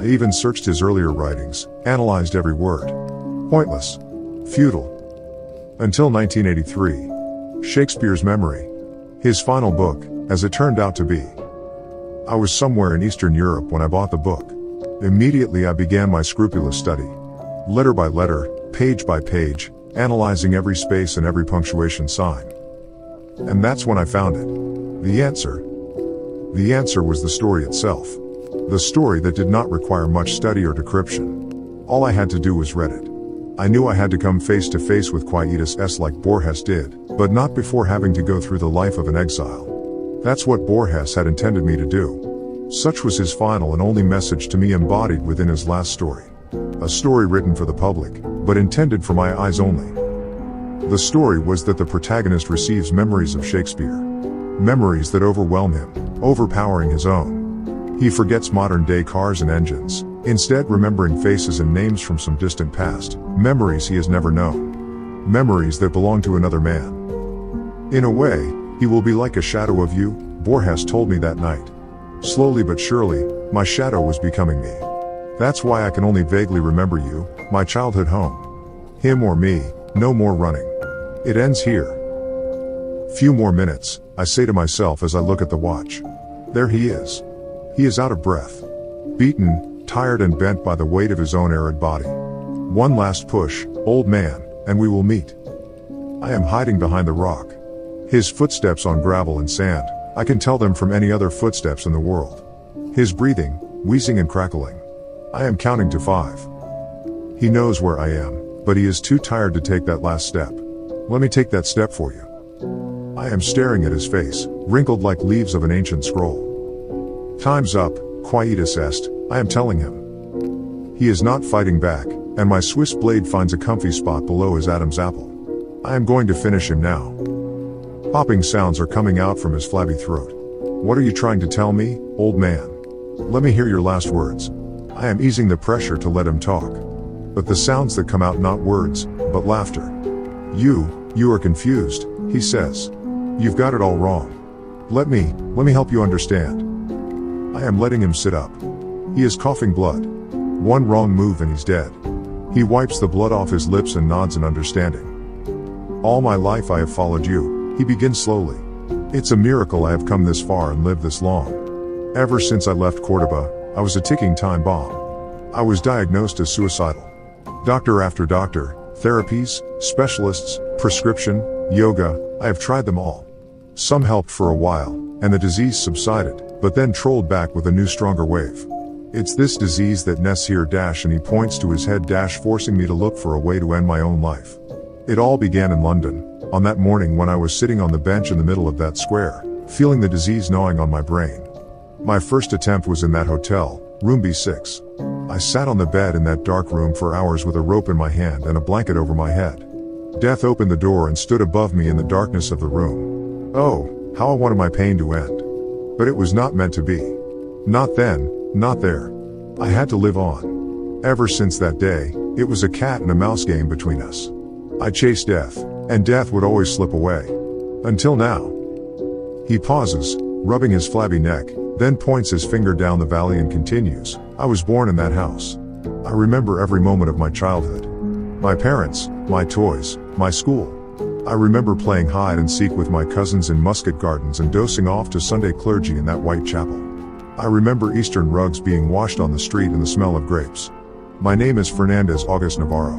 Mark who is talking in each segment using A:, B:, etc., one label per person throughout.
A: I even searched his earlier writings, analyzed every word. Pointless. Futile. Until 1983. Shakespeare's Memory. His final book, as it turned out to be. I was somewhere in Eastern Europe when I bought the book. Immediately I began my scrupulous study. Letter by letter, page by page, analyzing every space and every punctuation sign. And that's when I found it. The answer. The answer was the story itself. The story that did not require much study or decryption. All I had to do was read it. I knew I had to come face to face with Quietus S like Borges did, but not before having to go through the life of an exile. That's what Borges had intended me to do. Such was his final and only message to me embodied within his last story. A story written for the public, but intended for my eyes only. The story was that the protagonist receives memories of Shakespeare. Memories that overwhelm him, overpowering his own. He forgets modern-day cars and engines, instead remembering faces and names from some distant past, memories he has never known. Memories that belong to another man. In a way, he will be like a shadow of you, Borges told me that night. Slowly but surely, my shadow was becoming me. That's why I can only vaguely remember you, my childhood home. Him or me, no more running. It ends here. Few more minutes, I say to myself as I look at the watch. There he is. He is out of breath. Beaten, tired and bent by the weight of his own arid body. One last push, old man, and we will meet. I am hiding behind the rock. His footsteps on gravel and sand, I can tell them from any other footsteps in the world. His breathing, wheezing and crackling. I am counting to 5. He knows where I am, but he is too tired to take that last step. Let me take that step for you. I am staring at his face, wrinkled like leaves of an ancient scroll. Time's up, Quietus est, I am telling him. He is not fighting back, and my Swiss blade finds a comfy spot below his Adam's apple. I am going to finish him now. Popping sounds are coming out from his flabby throat. What are you trying to tell me, old man? Let me hear your last words. I am easing the pressure to let him talk. But the sounds that come out, not words, but laughter. You are confused, he says. You've got it all wrong. Let me help you understand. I am letting him sit up. He is coughing blood. One wrong move and he's dead. He wipes the blood off his lips and nods in understanding. All my life I have followed you, he begins slowly. It's a miracle I have come this far and lived this long. Ever since I left Cordoba, I was a ticking time bomb. I was diagnosed as suicidal. Doctor after doctor, therapies, specialists, prescription, yoga, I have tried them all. Some helped for a while, and the disease subsided, but then trolled back with a new stronger wave. It's this disease that nests here and he points to his head forcing me to look for a way to end my own life. It all began in London, on that morning when I was sitting on the bench in the middle of that square, feeling the disease gnawing on my brain. My first attempt was in that hotel, room B6. I sat on the bed in that dark room for hours with a rope in my hand and a blanket over my head. Death opened the door and stood above me in the darkness of the room. Oh, how I wanted my pain to end. But it was not meant to be. Not then, not there. I had to live on. Ever since that day, it was a cat and a mouse game between us. I chased death, and death would always slip away. Until now. He pauses, rubbing his flabby neck, then points his finger down the valley and continues. I was born in that house. I remember every moment of my childhood. My parents, my toys, my school. I remember playing hide and seek with my cousins in Muscat Gardens and dosing off to Sunday clergy in that white chapel. I remember Eastern rugs being washed on the street and the smell of grapes. My name is Fernandez August Navarro.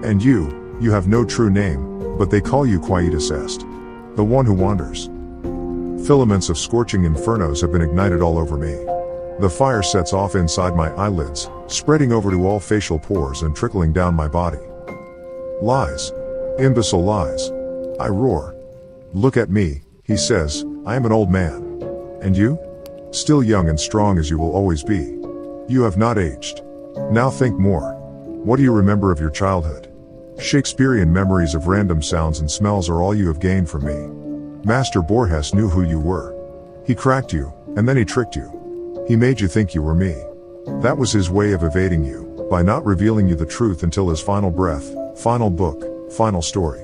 A: And you have no true name, but they call you Quietus est. The one who wanders. Filaments of scorching infernos have been ignited all over me. The fire sets off inside my eyelids, spreading over to all facial pores and trickling down my body. Lies. Imbecile lies. I roar. Look at me, he says, I am an old man. And you? Still young and strong as you will always be. You have not aged. Now think more. What do you remember of your childhood? Shakespearean memories of random sounds and smells are all you have gained from me. Master Borges knew who you were. He cracked you, and then he tricked you. He made you think you were me. That was his way of evading you, by not revealing you the truth until his final breath, final book, final story.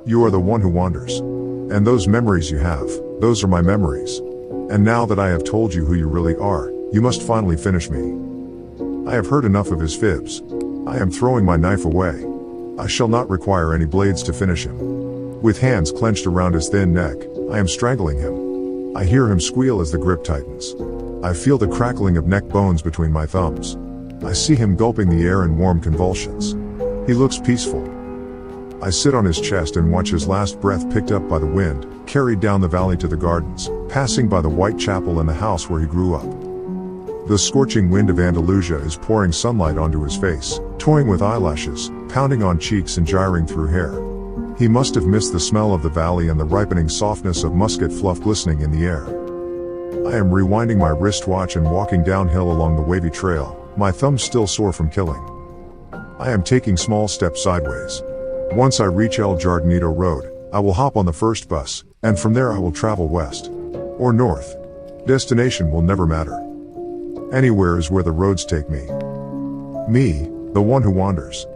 A: You are the one who wanders. And those memories you have, those are my memories. And now that I have told you who you really are, you must finally finish me. I have heard enough of his fibs. I am throwing my knife away. I shall not require any blades to finish him. With hands clenched around his thin neck, I am strangling him. I hear him squeal as the grip tightens. I feel the crackling of neck bones between my thumbs. I see him gulping the air in warm convulsions. He looks peaceful. I sit on his chest and watch his last breath picked up by the wind, carried down the valley to the gardens, passing by the white chapel and the house where he grew up. The scorching wind of Andalusia is pouring sunlight onto his face, toying with eyelashes, pounding on cheeks and gyring through hair. He must have missed the smell of the valley and the ripening softness of musket fluff glistening in the air. I am rewinding my wristwatch and walking downhill along the wavy trail, my thumbs still sore from killing. I am taking small steps sideways. Once I reach El Jardinito Road, I will hop on the first bus, and from there I will travel west. Or north. Destination will never matter. Anywhere is where the roads take me. Me, the one who wanders.